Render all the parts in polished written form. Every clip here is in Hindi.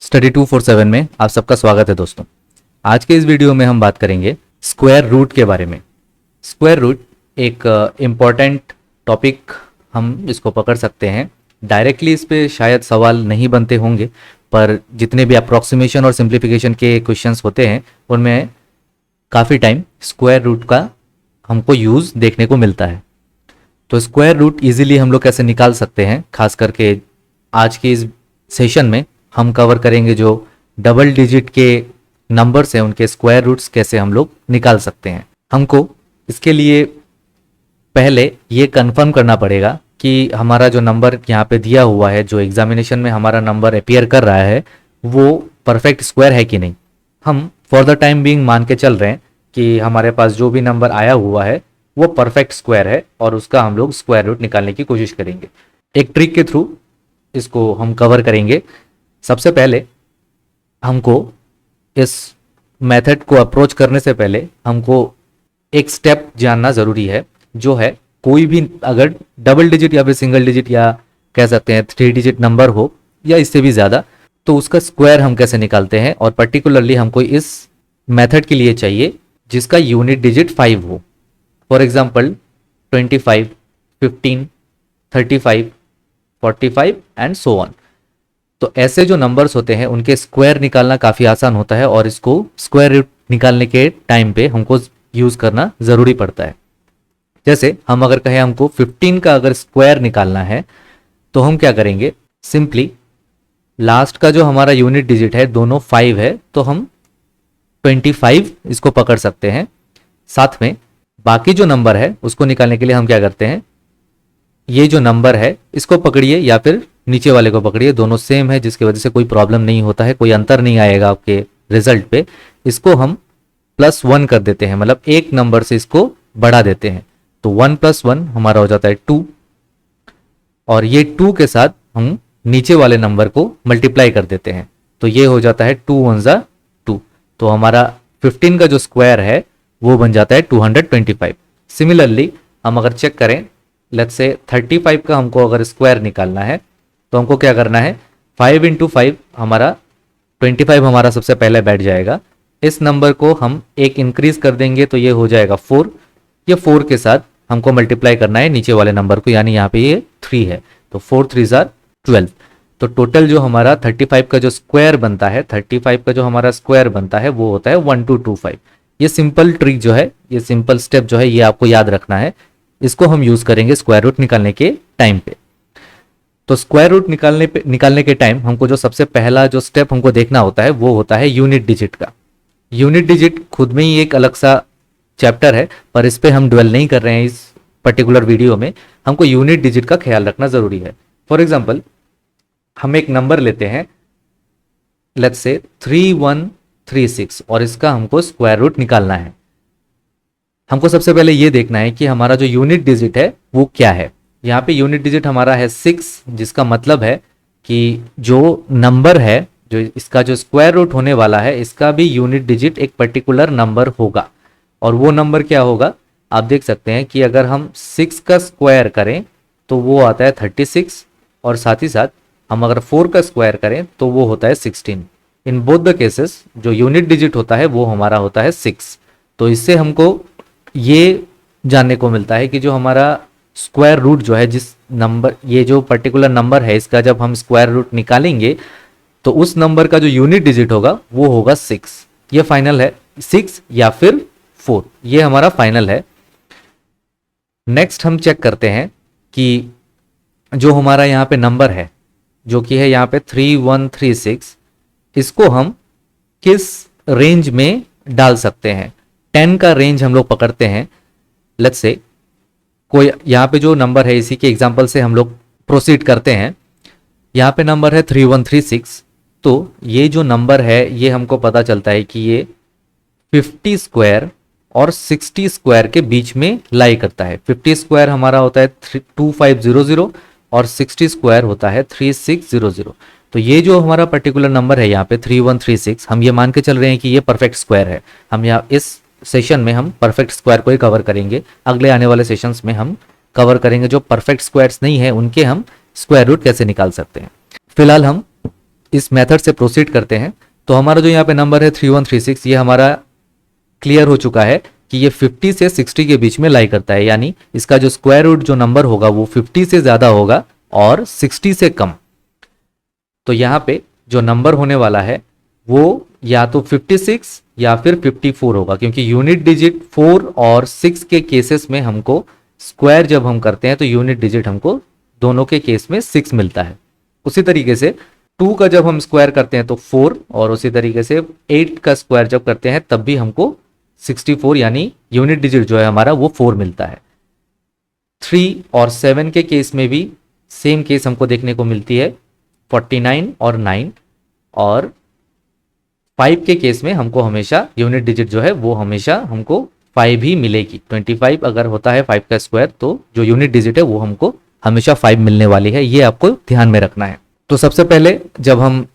स्टडी 247 में आप सबका स्वागत है दोस्तों। आज के इस वीडियो में हम बात करेंगे स्क्वायर रूट के बारे में। स्क्वायर रूट एक इम्पॉर्टेंट टॉपिक, हम इसको पकड़ सकते हैं। डायरेक्टली इस पे शायद सवाल नहीं बनते होंगे, पर जितने भी अप्रॉक्सीमेशन और सिंप्लीफिकेशन के क्वेश्चंस होते हैं उनमें काफ़ी टाइम स्क्वायर रूट का हमको यूज़ देखने को मिलता है। तो स्क्वायर रूट इजीली हम लोग कैसे निकाल सकते हैं, खास करके आज के इस सेशन में हम कवर करेंगे जो डबल डिजिट के नंबर्स हैं उनके स्क्वायर रूट्स कैसे हम लोग निकाल सकते हैं। हमको इसके लिए पहले ये कंफर्म करना पड़ेगा कि हमारा जो नंबर यहाँ पे दिया हुआ है, जो एग्जामिनेशन में हमारा नंबर अपीयर कर रहा है, वो परफेक्ट स्क्वायर है कि नहीं। हम फॉर द टाइम बीइंग मान के चल रहे हैं कि हमारे पास जो भी नंबर आया हुआ है वो परफेक्ट स्क्वायर है और उसका हम लोग स्क्वायर रूट निकालने की कोशिश करेंगे। एक ट्रिक के थ्रू इसको हम कवर करेंगे। सबसे पहले हमको इस मेथड को अप्रोच करने से पहले हमको एक स्टेप जानना ज़रूरी है, जो है कोई भी अगर डबल डिजिट या फिर सिंगल डिजिट या कह सकते हैं 3 डिजिट नंबर हो या इससे भी ज़्यादा, तो उसका स्क्वायर हम कैसे निकालते हैं। और पर्टिकुलरली हमको इस मेथड के लिए चाहिए जिसका यूनिट डिजिट 5 हो। For example 25, 15, 35, 45 and so on. तो ऐसे जो नंबर्स होते हैं उनके स्क्वायर निकालना काफ़ी आसान होता है और इसको स्क्वायर रूट निकालने के टाइम पे हमको यूज़ करना ज़रूरी पड़ता है। जैसे हम अगर कहें हमको 15 का अगर स्क्वायर निकालना है तो हम क्या करेंगे, सिंपली लास्ट का जो हमारा यूनिट डिजिट है दोनों 5 है, तो हम 25 इसको पकड़ सकते हैं। साथ में बाकी जो नंबर है उसको निकालने के लिए हम क्या करते हैं, ये जो नंबर है इसको पकड़िए या फिर नीचे वाले को पकड़िए, दोनों सेम है जिसकी वजह से कोई प्रॉब्लम नहीं होता है, कोई अंतर नहीं आएगा आपके रिजल्ट पे। इसको हम +1 कर देते हैं, मतलब एक नंबर से इसको बढ़ा देते हैं, तो 1 + 1 हमारा हो जाता है 2, और ये 2 के साथ हम नीचे वाले नंबर को मल्टीप्लाई कर देते हैं, तो ये हो जाता है 2 × 1 = 2। तो हमारा 15 का जो स्क्वायर है वो बन जाता है 225। सिमिलरली हम अगर चेक करें, लेट्स से 35 का हमको अगर स्क्वायर निकालना है तो हमको क्या करना है, 5 × 5 हमारा 25 हमारा सबसे पहले बैठ जाएगा। इस नंबर को हम एक इंक्रीज कर देंगे तो ये हो जाएगा 4। ये 4 के साथ हमको मल्टीप्लाई करना है नीचे वाले नंबर को, यानी यहाँ पे ये 3 है, तो 4 × 3 = 12। तो टोटल जो हमारा 35 का जो स्क्वायर बनता है, 35 का जो हमारा स्क्वायर बनता है वो होता है 1225। ये सिंपल ट्रिक जो है, ये सिंपल स्टेप जो है, ये आपको याद रखना है। इसको हम यूज करेंगे स्क्वायर रूट निकालने के टाइम पे। तो स्क्वायर रूट निकालने के टाइम हमको जो सबसे पहला जो स्टेप हमको देखना होता है वो होता है यूनिट डिजिट का। यूनिट डिजिट खुद में ही एक अलग सा चैप्टर है, पर इस पे हम ड्वेल नहीं कर रहे हैं इस पर्टिकुलर वीडियो में। हमको यूनिट डिजिट का ख्याल रखना जरूरी है। फॉर एग्जाम्पल हम एक नंबर लेते हैं, लेट्स से 3136, और इसका हमको स्क्वायर रूट निकालना है। हमको सबसे पहले ये देखना है कि हमारा जो यूनिट डिजिट है वो क्या है। यहाँ पे यूनिट डिजिट हमारा है 6, जिसका मतलब है कि जो नंबर है, जो इसका जो स्क्वायर रूट होने वाला है, इसका भी यूनिट डिजिट एक पर्टिकुलर नंबर होगा। और वो नंबर क्या होगा, आप देख सकते हैं कि अगर हम 6 का स्क्वायर करें तो वो आता है 36, और साथ ही साथ हम अगर 4 का स्क्वायर करें तो वो होता है 16। इन बोथ द केसेस जो यूनिट डिजिट होता है वो हमारा होता है 6। तो इससे हमको ये जानने को मिलता है कि जो हमारा स्क्वायर रूट जो है, जिस नंबर, ये जो पर्टिकुलर नंबर है, इसका जब हम स्क्वायर रूट निकालेंगे तो उस नंबर का जो यूनिट डिजिट होगा वो होगा 6। ये फाइनल है, 6 या फिर 4, ये हमारा फाइनल है। नेक्स्ट हम चेक करते हैं कि जो हमारा यहाँ पे नंबर है, जो कि है यहाँ पे 3136, इसको हम किस रेंज में डाल सकते हैं। 10 का रेंज हम लोग पकड़ते हैं। लेट्स से कोई यहाँ पे जो नंबर है, इसी के एग्जांपल से हम लोग प्रोसीड करते हैं। यहाँ पे नंबर है 3136, तो ये जो नंबर है ये हमको पता चलता है कि ये 50 स्क्वायर और 60 स्क्वायर के बीच में लाई करता है। 50 स्क्वायर हमारा होता है 2500 और 60 स्क्वायर होता है 3600। तो ये जो हमारा पर्टिकुलर नंबर है यहाँ पे 3136, हम ये मान के चल रहे हैं कि ये परफेक्ट स्क्वायर है। हम यहाँ इस सेशन में हम परफेक्ट स्क्वायर को ही कवर करेंगे। अगले आने वाले सेशंस में हम कवर करेंगे जो परफेक्ट स्क्वायर्स नहीं है उनके हम स्क्वायर रूट कैसे निकाल सकते हैं। फिलहाल हम इस मेथड से प्रोसीड करते हैं तो हमारा जो यहाँ पे नंबर है 3136, ये हमारा क्लियर हो चुका है कि ये 50 से 60 के बीच में लाई करता है, यानी इसका जो स्क्वायर रूट जो नंबर होगा वो 50 से ज़्यादा होगा और 60 से कम। तो यहाँ पे जो नंबर होने वाला है वो या तो 56 या फिर 54 होगा, क्योंकि यूनिट डिजिट 4 और 6 के केसेस में हमको स्क्वायर जब हम करते हैं तो यूनिट डिजिट हमको दोनों के केस में 6 मिलता है। उसी तरीके से 2 का जब हम स्क्वायर करते हैं तो 4, और उसी तरीके से 8 का स्क्वायर जब करते हैं तब भी हमको 64 यानी यूनिट डिजिट जो है हमारा वो 4 मिलता है। 3 और 7 के केस में भी सेम केस हमको देखने को मिलती है, 49 और 9, और 5 के केस में हमको हमेशा यूनिट डिजिट जो है वो हमेशा हमको 5 ही मिलेगी। 25 अगर होता है 5 का स्क्वायर तो जो यूनिट डिजिट है वो हमको हमेशा 5 मिलने वाली है, ये आपको ध्यान में रखना है। तो सबसे पहले जब हम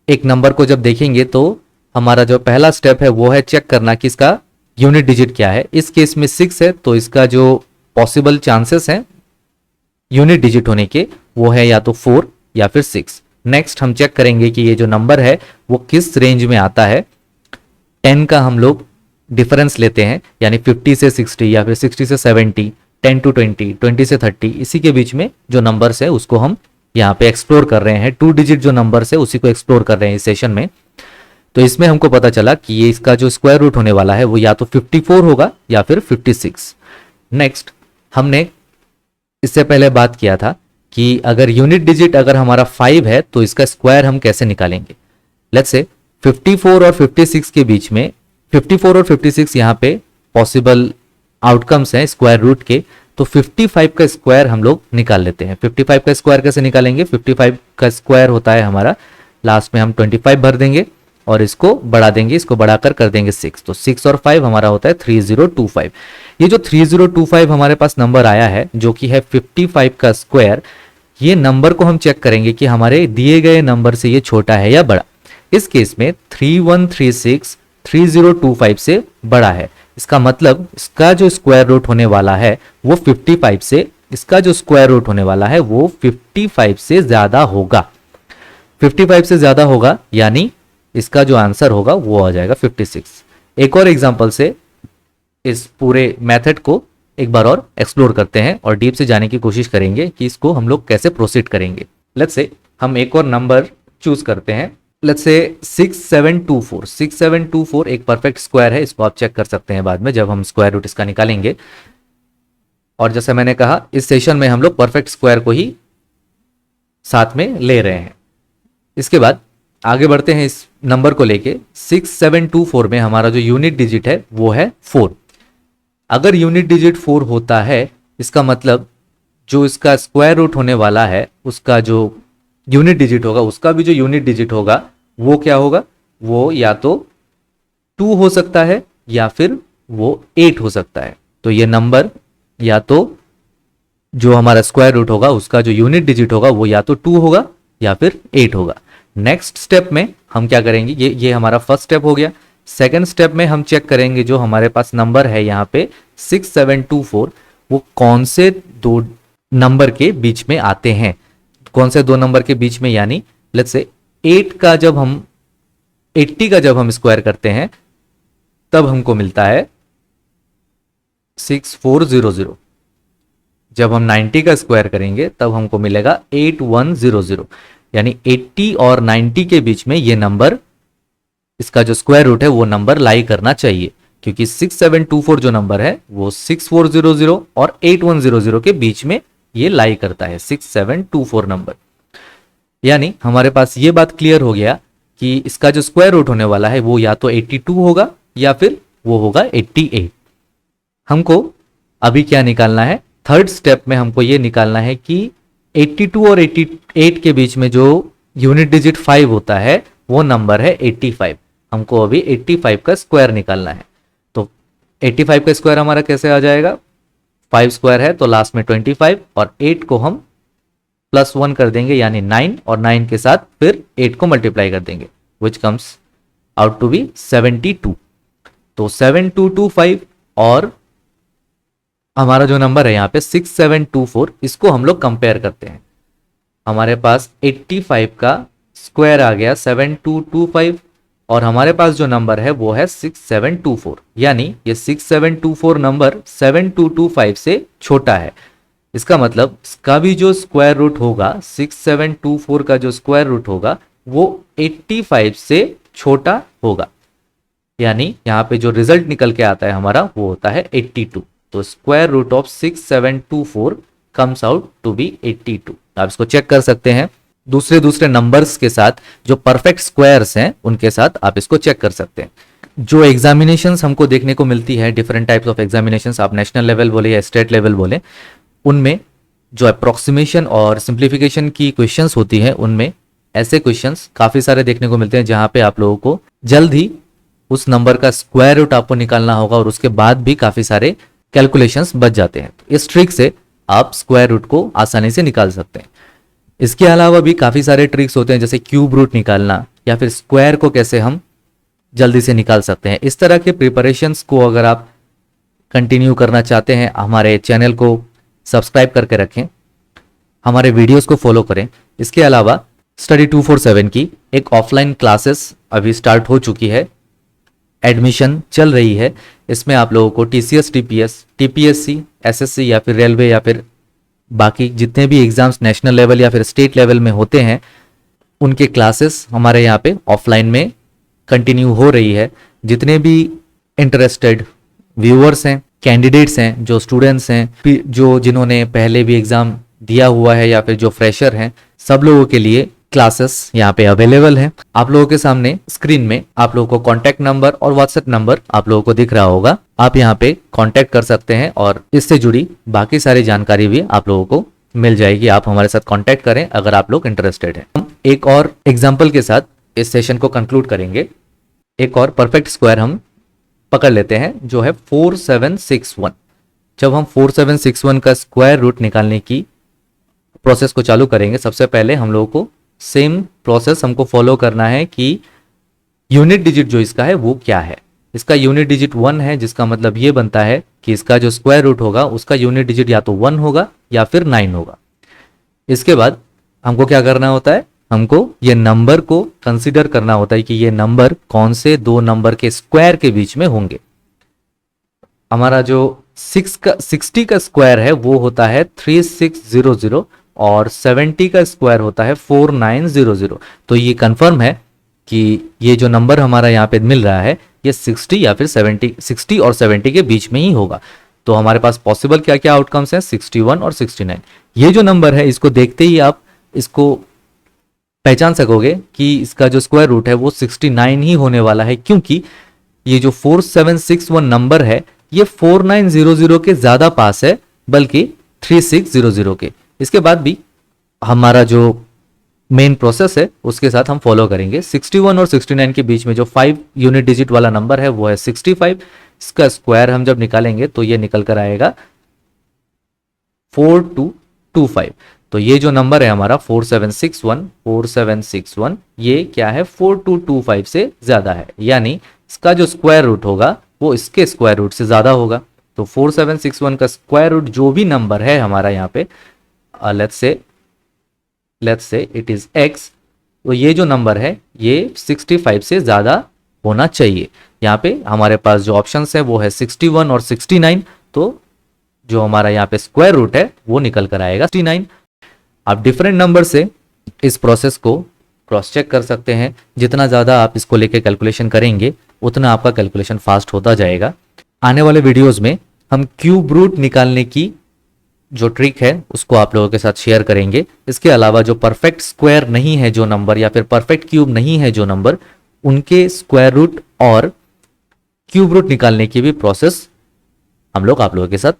एक नंबर को जब देखेंगे तो हमारा जो पहला स्टेप है वो है चेक करना कि इसका यूनिट डिजिट क्या है। इस केस में 6 है तो इसका जो पॉसिबल चांसेस हैं यूनिट डिजिट होने के वो है या तो 4 या फिर 6। नेक्स्ट हम चेक करेंगे कि ये जो नंबर है वो किस रेंज में आता है। 10 का हम लोग डिफरेंस लेते हैं, यानी 50 से 60 या फिर 60 से 70, 10 टू 20, 20 से 30, इसी के बीच में जो नंबर्स है उसको हम यहाँ पे एक्सप्लोर कर रहे हैं। 2 डिजिट जो नंबर्स है उसी को एक्सप्लोर कर रहे हैं इस सेशन में। तो इसमें हमको पता चला कि ये इसका जो स्क्वायर रूट होने वाला है वो या तो 54 होगा या फिर 56। नेक्स्ट हमने इससे पहले बात किया था कि अगर यूनिट डिजिट अगर हमारा 5 है तो इसका स्क्वायर हम कैसे निकालेंगे। लेट्स से 54 और 56 के बीच में 54 और 56 यहाँ पे पॉसिबल आउटकम्स हैं स्क्वायर रूट के, तो 55 का स्क्वायर हम लोग निकाल लेते हैं। 55 का स्क्वायर कैसे निकालेंगे, 55 का स्क्वायर होता है हमारा, लास्ट में हम 25 भर देंगे और इसको बढ़ा देंगे, इसको बढ़ाकर कर देंगे 6, तो 6 और 5 हमारा होता है 3025। ये जो 3025 हमारे पास नंबर आया है जो कि है 55 का स्क्वायर, ये नंबर को हम चेक करेंगे कि हमारे दिए गए नंबर से ये छोटा है या बड़ा। इस केस में 3136 3025 से बड़ा है, इसका मतलब इसका जो स्क्वायर रूट होने वाला है वो 55 से, इसका जो स्क्वायर रूट होने वाला है वो 55 से ज्यादा होगा। 55 से ज्यादा होगा यानी इसका जो आंसर होगा वो आ जाएगा 56। एक और एग्जांपल से इस पूरे मेथड को एक बार और एक्सप्लोर करते हैं और डीप से जाने की कोशिश करेंगे कि इसको हम लोग कैसे प्रोसीड करेंगे। लेट्स से हम एक और नंबर चूज करते हैं, लेट्स से 6724। 6724 एक परफेक्ट स्क्वायर है, इसको आप चेक कर सकते हैं बाद में जब हम स्क्वायर रूट इसका निकालेंगे। और जैसे मैंने कहा इस सेशन में हम लोग परफेक्ट स्क्वायर को ही साथ में ले रहे हैं। इसके बाद आगे बढ़ते हैं इस नंबर को लेके। 6724 में हमारा जो यूनिट डिजिट है वो है 4। अगर यूनिट डिजिट 4 होता है इसका मतलब जो इसका स्क्वायर रूट होने वाला है उसका जो यूनिट डिजिट होगा, उसका भी जो यूनिट डिजिट होगा वो क्या होगा, वो या तो 2 हो सकता है या फिर वो 8 हो सकता है। तो ये नंबर या तो जो हमारा स्क्वायर रूट होगा उसका जो यूनिट डिजिट होगा वो या तो 2 होगा या फिर 8 होगा। नेक्स्ट स्टेप में हम क्या करेंगे, ये हमारा फर्स्ट स्टेप हो गया। सेकंड स्टेप में हम चेक करेंगे जो हमारे पास नंबर है यहाँ पे 6724 वो कौन से दो नंबर के बीच में आते हैं, कौन से दो नंबर के बीच में, यानी लेट्स से 8 का जब हम 80 का जब हम स्क्वायर करते हैं तब हमको मिलता है 6400। जब हम 90 का स्क्वायर करेंगे तब हमको मिलेगा 8100, यानी 80 और 90 के बीच में ये नंबर, इसका जो स्क्वायर रूट है वो नंबर लाई करना चाहिए, क्योंकि 6724 जो नंबर है वो 6400 और 8100 के बीच में ये लाई करता है 6724 नंबर। यानी हमारे पास ये बात क्लियर हो गया कि इसका जो स्क्वायर रूट होने वाला है वो या तो 82 होगा या फिर वो होगा 88। हमको अभी क्या निकालना है, थर्ड स्टेप में हमको ये निकालना है कि 82 और 88 के बीच में जो यूनिट डिजिट 5 होता है वो नंबर है 85। हमको अभी 85 का स्क्वायर निकालना है। तो 85 का स्क्वायर हमारा कैसे आ जाएगा, 5 स्क्वायर है तो लास्ट में 25 और 8 को हम +1 कर देंगे यानी 9, और 9 के साथ फिर 8 को मल्टीप्लाई कर देंगे which comes out to be 72। तो 7225 और हमारा जो नंबर है यहाँ पे 6724, इसको हम लोग कंपेयर करते हैं। हमारे पास 85 का स्क्वायर आ गया 7225 और हमारे पास जो नंबर है वो है 6724, यानी ये 6724 नंबर 7225 से छोटा है। इसका मतलब इसका भी जो स्क्वायर रूट होगा 6724 का जो स्क्वायर रूट होगा वो 85 से छोटा होगा, यानी यहाँ पे जो रिजल्ट निकल के आता है हमारा वो होता है 82। तो square root of 6724 comes out to be 82। आप इसको चेक कर सकते हैं दूसरे दूसरे नंबर्स के साथ, जो परफेक्ट स्क्वायर्स हैं उनके साथ आप इसको चेक कर सकते हैं। जो एग्जामिनेशंस हमको देखने को मिलती है, डिफरेंट टाइप्स ऑफ एग्जामिनेशंस, आप नेशनल लेवल बोले या स्टेट लेवल बोले, उनमें जो अप्रोक्सीमेशन और सिंप्लीफिकेशन की क्वेश्चंस होती हैं उनमें ऐसे क्वेश्चंस काफ़ी सारे देखने को मिलते हैं जहां पे आप लोगों को जल्द ही उस नंबर का स्क्वायर रूट आपको निकालना होगा और उसके बाद भी काफ़ी सारे कैलकुलेशंस बच जाते हैं। तो इस ट्रिक से आप स्क्वायर रूट को आसानी से निकाल सकते हैं। इसके अलावा भी काफ़ी सारे ट्रिक्स होते हैं, जैसे क्यूब रूट निकालना या फिर स्क्वायर को कैसे हम जल्दी से निकाल सकते हैं। इस तरह के प्रिपरेशंस को अगर आप कंटिन्यू करना चाहते हैं, हमारे चैनल को सब्सक्राइब करके रखें, हमारे वीडियोस को फॉलो करें। इसके अलावा स्टडी 247 की एक ऑफलाइन क्लासेस अभी स्टार्ट हो चुकी है, एडमिशन चल रही है। इसमें आप लोगों को टीसीएस, टीपीएस, टीपीएससी, एसएससी या फिर रेलवे या फिर बाकी जितने भी एग्जाम्स नेशनल लेवल या फिर स्टेट लेवल में होते हैं उनके क्लासेस हमारे यहाँ पे ऑफलाइन में कंटिन्यू हो रही है। जितने भी इंटरेस्टेड व्यूअर्स हैं, कैंडिडेट्स हैं, जो स्टूडेंट्स हैं, जो जिन्होंने पहले भी एग्जाम दिया हुआ है या फिर जो फ्रेशर हैं, सब लोगों के लिए क्लासेस यहाँ पे अवेलेबल है। आप लोगों के सामने स्क्रीन में आप लोगों को कॉन्टैक्ट नंबर और व्हाट्सएप नंबर आप लोगों को दिख रहा होगा। आप यहाँ पे कॉन्टैक्ट कर सकते हैं और इससे जुड़ी बाकी सारी जानकारी भी आप लोगों को मिल जाएगी। आप हमारे साथ कॉन्टैक्ट करें अगर आप लोग इंटरेस्टेड हैं। हम एक और एग्जाम्पल के साथ इस सेशन को कंक्लूड करेंगे। एक और परफेक्ट स्क्वायर हम पकड़ लेते हैं जो है 4761। जब हम 4761 का स्क्वायर रूट निकालने की प्रोसेस को चालू करेंगे, सबसे पहले हम लोगों को सेम प्रोसेस हमको फॉलो करना है कि यूनिट डिजिट जो इसका है वो क्या है। इसका यूनिट डिजिट 1 है, जिसका मतलब ये बनता है कि इसका जो स्क्वायर रूट होगा उसका यूनिट डिजिट या तो 1 होगा या फिर 9 होगा। इसके बाद हमको क्या करना होता है, हमको ये नंबर को कंसीडर करना होता है कि ये नंबर कौन से दो नंबर के स्क्वायर के बीच में होंगे। हमारा जो 60 का स्क्वायर है वो होता है 3600 और 70 का स्क्वायर होता है 4900। तो ये कंफर्म है कि ये जो नंबर हमारा यहाँ पे मिल रहा है ये 60 या फिर 60 और 70 के बीच में ही होगा। तो हमारे पास पॉसिबल क्या क्या आउटकम्स हैं, 61 और 69। ये जो नंबर है इसको देखते ही आप इसको पहचान सकोगे कि इसका जो स्क्वायर रूट है वो 69 ही होने वाला है, क्योंकि ये जो 4761 नंबर है ये 4900 के ज्यादा पास है बल्कि 3600 के। इसके बाद भी हमारा जो मेन प्रोसेस है उसके साथ हम फॉलो करेंगे। 61 और 69 के बीच में जो 5 यूनिट डिजिट वाला नंबर है वो है 65। इसका स्क्वायर हम जब निकालेंगे तो ये निकल कर आएगा 4225। तो ये जो नंबर है हमारा 4761 ये क्या है, 4225 से ज्यादा है, यानी इसका जो स्क्वायर रूट होगा वो इसके स्क्वायर रूट से ज्यादा होगा। तो 4761 का स्क्वायर रूट जो भी नंबर है हमारा यहाँ पे let's say it is x, तो ये जो नंबर है ये 65 से ज्यादा होना चाहिए। यहाँ पे हमारे पास जो ऑप्शंस है वो है 61 और 69। तो जो हमारा यहाँ पे स्क्वायर रूट है वो निकल कर आएगा 69। आप डिफरेंट नंबर से इस प्रोसेस को क्रॉस चेक कर सकते हैं। जितना ज़्यादा आप इसको लेके कैलकुलेशन करेंगे उतना आपका कैलकुलेशन फास्ट होता जाएगा। आने वाले वीडियोस में हम क्यूब रूट निकालने की जो ट्रिक है उसको आप लोगों के साथ शेयर करेंगे। इसके अलावा जो परफेक्ट स्क्वायर नहीं है जो नंबर, या फिर परफेक्ट क्यूब नहीं है जो नंबर, उनके स्क्वायर रूट और क्यूब रूट निकालने की भी प्रोसेस हम लोग आप लोगों के साथ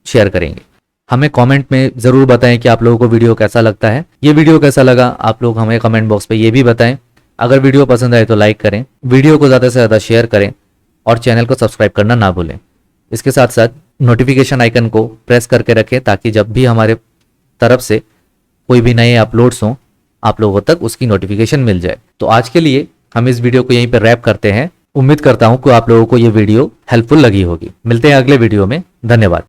शेयर करेंगे। हमें कमेंट में ज़रूर बताएं कि आप लोगों को वीडियो कैसा लगता है। ये वीडियो कैसा लगा आप लोग हमें कमेंट बॉक्स पे ये भी बताएं। अगर वीडियो पसंद आए तो लाइक करें, वीडियो को ज़्यादा से ज़्यादा शेयर करें और चैनल को सब्सक्राइब करना ना भूलें। इसके साथ साथ नोटिफिकेशन आइकन को प्रेस करके रखें ताकि जब भी हमारे तरफ से कोई भी नए अपलोड्स हों आप लोगों तक उसकी नोटिफिकेशन मिल जाए। तो आज के लिए हम इस वीडियो को यहीं पर रैप करते हैं। उम्मीद करता हूं कि आप लोगों को ये वीडियो हेल्पफुल लगी होगी। मिलते हैं अगले वीडियो में। धन्यवाद।